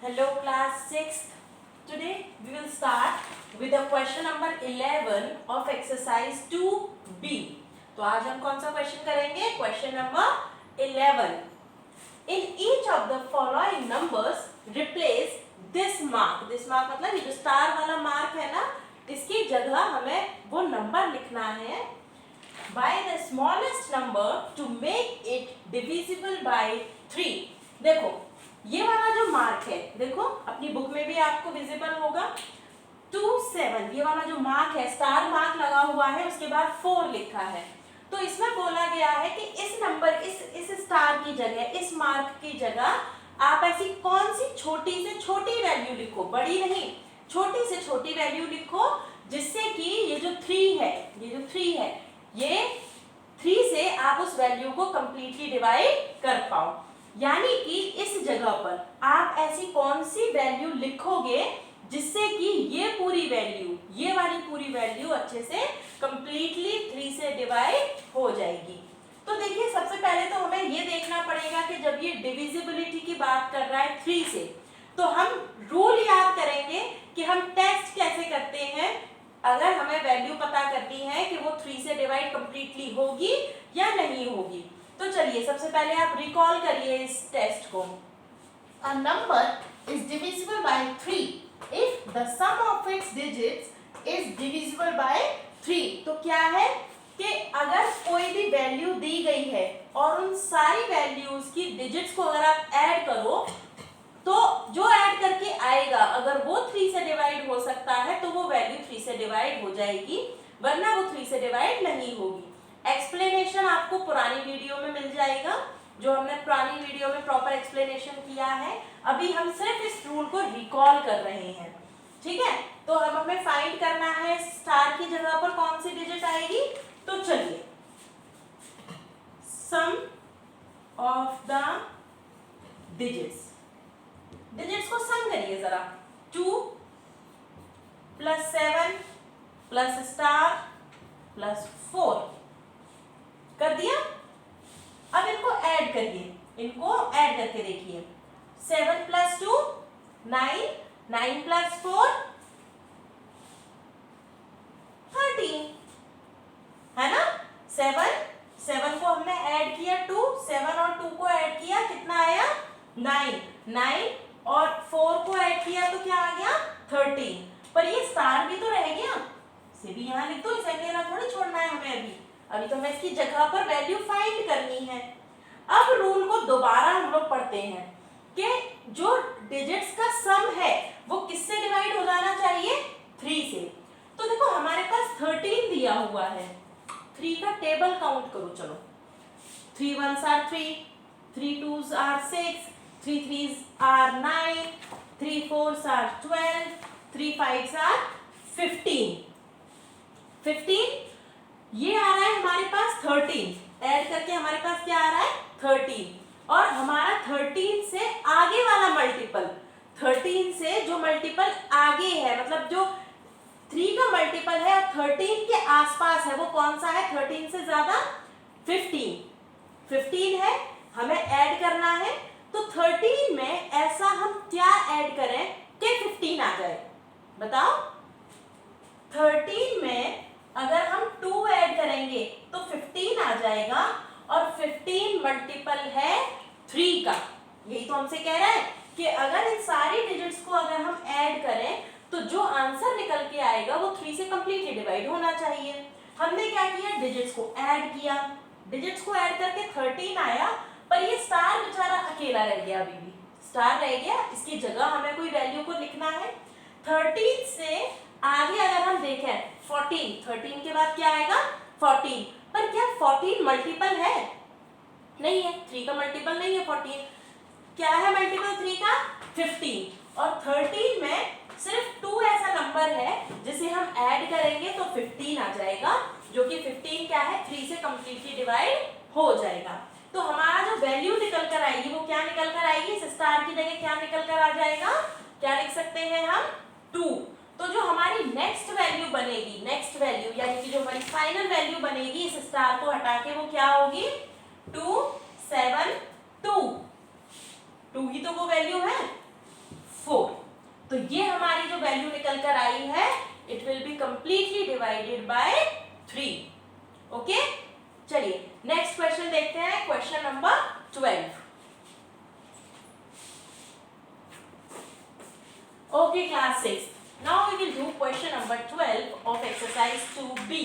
Hello class 6th. Today we will start with the question number 11 of exercise 2B. तो आज हम कौन सा क्वेश्चन करेंगे? Question number 11. In each of the following numbers replace this mark. This mark मतलब ये जो star वाला मार्क है ना, इसकी जगह हमें वो नंबर लिखना है by the smallest number to make it divisible by 3. देखो ये वाला जो मार्क है, देखो अपनी बुक में भी आपको विजिबल होगा 2 7. ये वाला जो मार्क है, स्टार मार्क लगा हुआ है, उसके बाद 4 लिखा है. तो इसमें बोला गया है कि इस नंबर इस स्टार की जगह, इस मार्क की जगह आप ऐसी कौन सी छोटी से छोटी वैल्यू लिखो, बड़ी नहीं, छोटी से छोटी वैल्यू लिखो, जिससे कि ये जो 3 है, ये 3 से आप उस वैल्यू को कंप्लीटली डिवाइड कर पाओ. यानी कि इस जगह पर आप ऐसी कौन सी वैल्यू लिखोगे जिससे कि ये पूरी वैल्यू, ये वाली पूरी वैल्यू अच्छे से कंप्लीटली 3 से डिवाइड हो जाएगी. तो देखिए सबसे पहले तो हमें ये देखना पड़ेगा कि जब ये डिविजिबिलिटी की बात कर रहा है 3 से, तो हम रूल याद करेंगे कि हम टेस्ट कैसे करते हैं अगर हमें वैल्यू पता करनी है कि वो 3 से डिवाइड कंप्लीटली होगी या नहीं होगी. तो चलिए सबसे पहले आप रिकॉल करिए इस टेस्ट को. A number is divisible by 3 if the sum of its digits is divisible by 3. तो क्या है कि अगर कोई भी वैल्यू दी गई है और उन सारी वैल्यूज की डिजिट्स को अगर आप ऐड करो, तो जो ऐड करके आएगा अगर वो 3 से डिवाइड हो सकता है तो वो वैल्यू 3 से डिवाइड हो जाएगी, वरना वो 3 से डिवाइड नहीं होगी. एक्सप्लेनेशन आपको पुरानी वीडियो में मिल जाएगा, जो हमने पुरानी वीडियो में प्रॉपर एक्सप्लेनेशन किया है. अभी हम सिर्फ इस रूल को रिकॉल कर रहे हैं, ठीक है. तो अब हमें फाइंड करना है स्टार की जगह पर कौन सी डिजिट आएगी. तो चलिए सम ऑफ द डिजिट्स को सम करिए जरा. 2 + 7 + स्टार + 4 कर दिया. अब इनको ऐड करिए, इनको ऐड करके देखिए. 7 + 2 9, 9 + 4 13 है ना. 7 को हमने ऐड किया 2, 7 और 2 को ऐड किया, कितना आया 9, 9 और 4 को ऐड किया तो क्या आ गया 13. पर ये स्टार भी तो रह गया, इसे भी यहाँ लिख दो, इसे अकेला थोड़ी छोड़ना है हमें. अभी तो हमें इसकी जगह पर वैल्यू फाइंड करनी है. अब रूल को दोबारा हम लोग पढ़ते हैं कि जो डिजिट्स का सम है वो किससे डिवाइड हो जाना चाहिए 3 से. तो देखो हमारे पास 13 दिया हुआ है. 3 का टेबल काउंट करो. चलो 3 1s are 3, 3 2s are 6, 3 3s are 9, 3 4s are 12, 3 5s are 15. 15 ये आ रहा है हमारे पास 13, ऐड करके हमारे पास क्या आ रहा है 13. और हमारा 13 से आगे वाला मल्टीपल, 13 से जो मल्टीपल आगे है, मतलब जो 3 का मल्टीपल है और 13 के आसपास है, वो कौन सा है 13 से ज्यादा 15 है, हमें ऐड करना है. तो 13 में ऐसा हम क्या ऐड करें कि 15 आ जाए, बताओ. 13 में अगर हम 2 ऐड करेंगे तो 15 आ जाएगा, और 15 मल्टीपल है 3 का. यही तो हमसे कह रहा है कि अगर इन सारी डिजिट्स को अगर हम ऐड करें तो जो आंसर निकल के आएगा वो 3 से कंप्लीटली डिवाइड होना चाहिए. हमने क्या किया, डिजिट्स को ऐड किया, डिजिट्स को ऐड करके 13 आया, पर ये स्टार बेचारा अकेला रह गया. अभी भी स्टार रह गया, इसकी जगह हमें कोई वैल्यू को लिखना है. 13 से आगे अगर हम देखें 14, 13 के बाद क्या आएगा 14. पर क्या 14 मल्टीपल है? नहीं है, 3 का मल्टीपल नहीं है 14. क्या है मल्टीपल 3 का 15. और 13 में सिर्फ 2 ऐसा नंबर है जिसे हम ऐड करेंगे तो 15 आ जाएगा, जो कि 15 क्या है 3 से कंप्लीटली डिवाइड हो जाएगा. तो हमारा जो वैल्यू निकल कर आएगी वो क्या निकल कर आएगी, इस स्टार की जगह क्या निकल कर आ जाएगा, क्या लिख सकते हैं हम 2. तो जो हमारी नेक्स्ट वैल्यू बनेगी, नेक्स्ट वैल्यू यानी कि जो हमारी फाइनल वैल्यू बनेगी इस स्टार को हटा के, वो क्या होगी 2 7 2. 2 ही तो वो वैल्यू है. 4। तो ये हमारी जो वैल्यू निकल कर आई है, it will be completely divided by 3। Okay, चलिए नेक्स्ट क्वेश्चन देखते हैं, question number 12। Okay class 6, now we will do question number 12 of exercise 2b.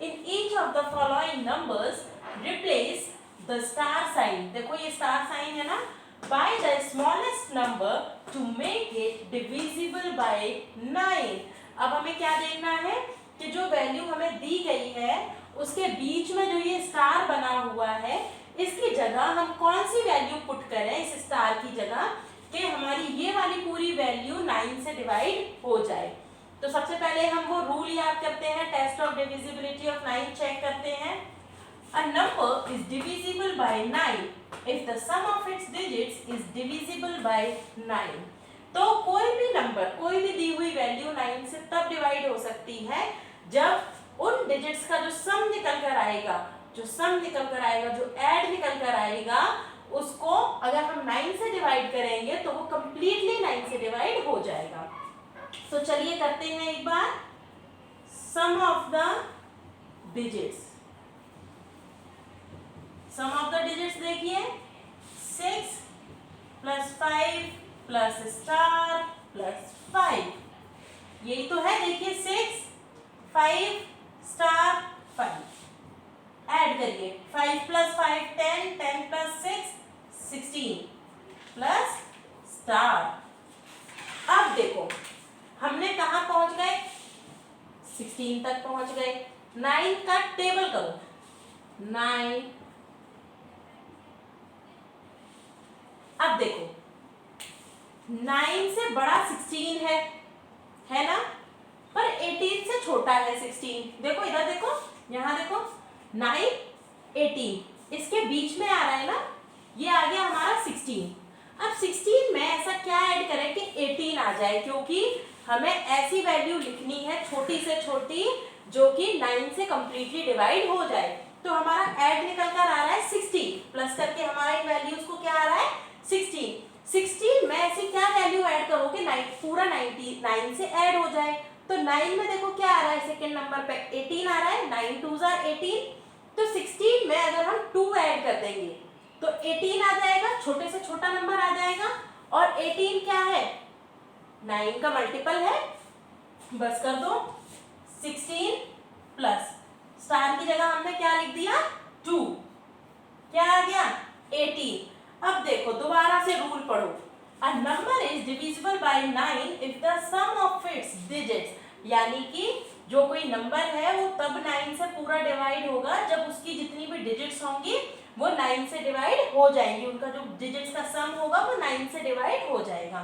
In each of the following numbers replace the star sign, देखो ये star sign है ना, by the smallest number to make it divisible by 9। अब हमें क्या देखना है कि जो वैल्यू हमें दी गई है उसके बीच में जो ये स्टार बना हुआ है, इसकी जगह हम कौन सी वैल्यू पुट करें इस स्टार की जगह कि हमारी ये वाली पूरी वैल्यू 9 से डिवाइड हो जाए। तो सबसे पहले हम वो रूल याद करते हैं, test of divisibility of 9 check करते हैं। A number is divisible by 9 if the sum of its digits is divisible by 9। तो कोई भी नंबर, कोई भी दी हुई वैल्यू 9 से तब डिवाइड हो सकती है जब उन डिजिट्स का जो सम निकल कर आएगा, जो ऐड निकल कर आएगा, उसको अगर हम 9 से डिवाइड करेंगे तो वो कंप्लीटली 9 से डिवाइड हो जाएगा। तो चलिए करते हैं एक बार, sum of the digits. Sum of the digits देखिए, 6 प्लस 5 प्लस स्टार प्लस 5, यही तो है। देखिए 6 5 स्टार 5, ऐड करिए 5 प्लस 5 10, 10 प्लस 6 16 प्लस स्टार। अब देखो हमने कहाँ पहुंच गए, 16 तक पहुंच गए। 9 का टेबल करो, 9। अब देखो 9 से बड़ा 16 है ना, पर 18 से छोटा है 16। देखो इधर देखो, यहाँ देखो 9 18, इसके बीच में आ रहा है ना, ये आ गया हमारा 16। अब 16 में ऐसा क्या ऐड करें कि 18 आ जाए, क्योंकि हमें ऐसी वैल्यू लिखनी है छोटी से छोटी जो कि 9 से कंप्लीटली डिवाइड हो जाए। तो हमारा ऐड निकल कर आ रहा है 16, प्लस करके हमारा इन वैल्यूज को क्या आ रहा है 16 में ऐसी क्या वैल्यू ऐड करोगे, पूरा 99 से ऐड हो जाए। तो 9 में देखो क्या आ रहा है, सेकंड नंबर पे 18 आ रहा है, 9 2 जार 18। तो 16 में अगर हम 2 ऐड कर देंगे तो 18 आ जाएगा, छोटे से छोटा नंबर आ जाएगा। और 18 क्या है, 9 का मल्टीपल है, बस कर दो 16 प्लस स्टार की जगह हमने क्या लिख दिया 2, क्या आ गया 18। अब देखो दोबारा से रूल पढ़ो, a number is divisible by 9 if the sum of its digits, यानी कि जो कोई नंबर है वो तब 9 से पूरा डिवाइड होगा जब उसकी जितनी भी डिजिट्स होंगी वो 9 से डिवाइड हो जाएंगी, उनका जो डिजिट्स का सम होगा वो 9 से डिवाइड हो जाएगा।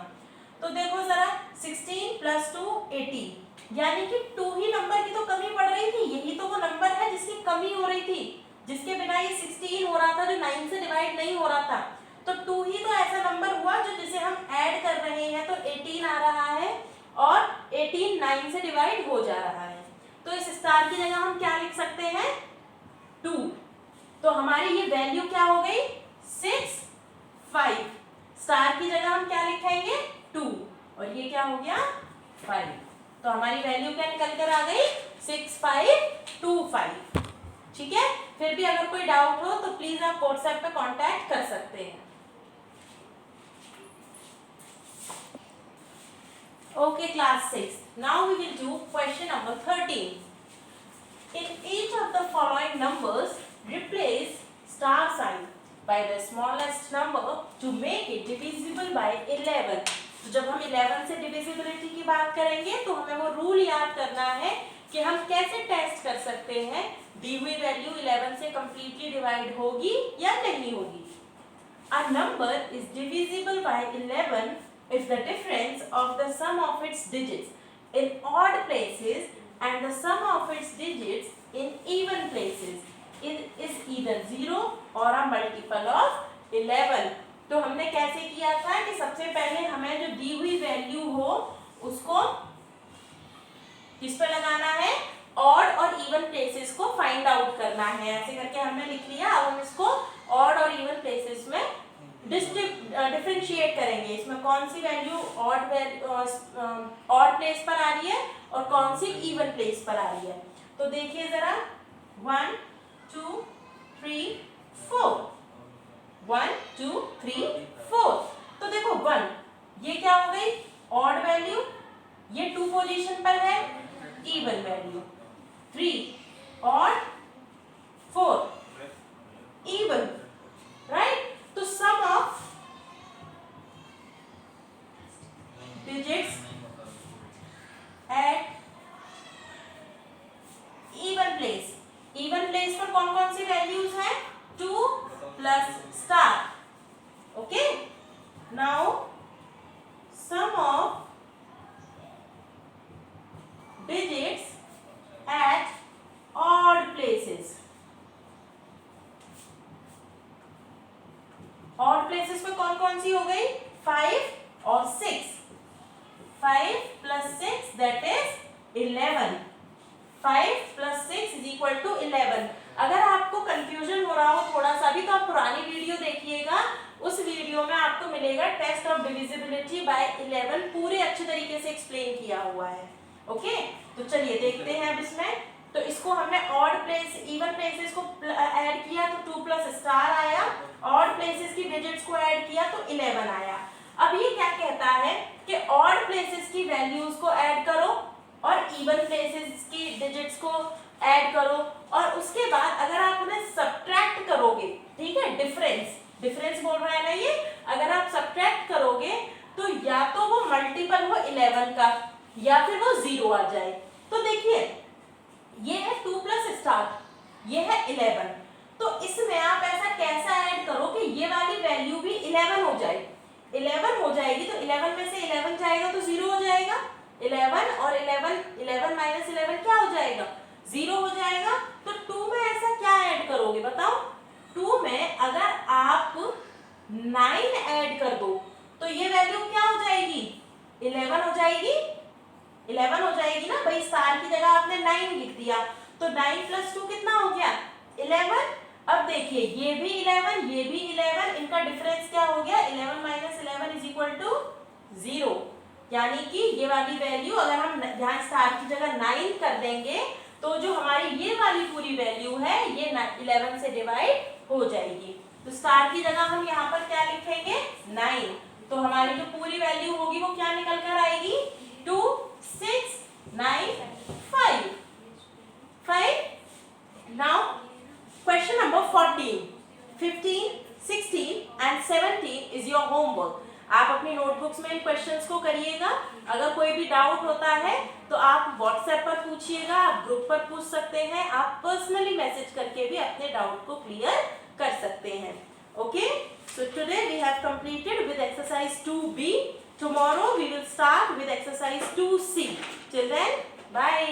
तो देखो जरा 16 प्लस 2 18, यानी कि 2 ही नंबर की तो कमी पड़ रही थी, यही तो वो नंबर है जिसकी कमी हो रही थी, जिसके बिना ये 16 हो रहा था, जो 9 से डिवाइड नहीं हो रहा था। तो 2 ही तो ऐसा नंबर हुआ जो जिसे हम ऐड कर रहे हैं, तो 18 आ रहा है और 18 9 से डिवाइड हो जा रहा है। तो इस स्टार की जगह हम क्या लिख सकते हैं 2। तो हमारी ये वैल्यू क्या हो गई 6 5, स्टार की जगह हम क्या लिखेंगे 2 और ये क्या हो गया 5। तो हमारी वैल्यू क्या निकल कर आ गई 6 5 2 5। ठीक है, फिर भी अगर कोई डाउट हो तो प्लीज आप व्हाट्सएप पे कांटेक्ट कर सकते हैं। Okay, class 6. Now we will do question number 13. In each of the following numbers, replace star sign by the smallest number to make it divisible by 11. तो जब हम 11 से डिविजिबिलिटी की बात करेंगे तो हमें वो रूल याद करना है कि हम कैसे टेस्ट कर सकते हैं दी हुई वैल्यू 11 से कंप्लीटली डिवाइड होगी या नहीं होगी। A number is divisible by 11 if the difference of the sum of its digits in odd places and the sum of its digits in even places is either 0 or a multiple of 11। तो हमने कैसे किया था कि सबसे पहले हमें जो दी हुई वैल्यू हो उसको किस पे लगाना है, ऑड और इवन प्लेसेस को फाइंड आउट करना है। ऐसे करके हमने लिख लिया, अब हम इसको ऑड और इवन प्लेसेस में डिफरेंशिएट करेंगे इसमें कौन सी वैल्यू ऑड प्लेस पर आ रही है और कौन सी इवन प्लेस पर आ रही है। तो देखिए जरा 1 2 3 4 1 2 3 4। तो देखो 1 ये क्या हो गई ऑड वैल्यू, ये 2 पोजीशन पर है even value, 3 odd 4 even, right. तो sum of digits at even place, even place पर कौन कौन सी वैल्यूज हैं 2 plus star, okay. Now sum of digits at odd places, odd places पे कौन कौन सी हो गई 5 और 6, 5 plus 6 that is 11, 5 plus 6 is equal to 11। अगर आपको कंफ्यूजन हो रहा हो थोड़ा सा भी तो आप पुरानी वीडियो देखिएगा, उस वीडियो में आपको मिलेगा टेस्ट ऑफ डिविजिबिलिटी बाय 11 पूरे अच्छे तरीके से एक्सप्लेन किया हुआ है, ओके। तो चलिए देखते हैं अब इसमें। तो इसको हमने ऑड प्लेस इवन प्लेसेस को ऐड किया तो 2 प्लस स्टार आया, ऑड प्लेसेस की डिजिट्स को ऐड किया तो 11 आया। अब ये क्या कहता है कि ऑड प्लेसेस की वैल्यूज को ऐड करो और इवन प्लेसेस की डिजिट्स को ऐड करो, और उसके बाद अगर आप उन्हें सब्ट्रैक्ट करोगे, ठीक है, डिफरेंस बोल रहा है ना ये, अगर आप सब्ट्रैक्ट करोगे तो या तो वो मल्टीपल हो 11 का या फिर वो 0 आ जाए। तो देखिए ये है 2 प्लस स्टार, ये है 11, तो इसमें आप ऐसा कैसा ऐड करो कि ये वाली वैल्यू भी 11 हो जाए, 11 हो जाएगी तो 11 में से 11 जाएगा तो 0 हो जाएगा, 11 और 11 माइनस 11 क्या हो जाएगा 0 हो जाएगा। तो 2 में ऐसा क्या ऐड करोगे बताओ, 2 में अगर आप 9 ऐड कर दो तो ये वैल्यू क्या हो जाएगी 11 हो जाएगी, 11 हो जाएगी ना भाई, स्टार की जगह आपने 9 लिख दिया तो 9 प्लस 2 कितना हो गया 11। अब देखिए ये भी 11 ये भी 11, इनका डिफरेंस क्या हो गया 11 माइनस 11 इज इक्वल टू 0, यानी कि ये वाली वैल्यू अगर हम यहाँ स्टार की जगह 9 कर देंगे तो जो हमारी ये वाली पूरी वैल्यू है ये 11 से डिवाइड हो जाएगी। तो स्टार की जगह हम यहाँ पर क्या लिखेंगे 9, तो हमारी जो पूरी वैल्यू होगी वो क्या निकल कर आएगी 2 6 9 5 5। Now question number 14, 15, 16 and 17 is your homework। आप अपनी नोटबुक्स में इन क्वेश्चंस को करिएगा। अगर कोई भी डाउट होता है तो आप व्हाट्सएप पर पूछिएगा, आप ग्रुप पर पूछ सकते हैं, आप पर्सनली मैसेज करके भी अपने डाउट को क्लियर कर सकते हैं, okay. So today we have completed with exercise 2B। Tomorrow we will start with exercise 2C। Till then bye.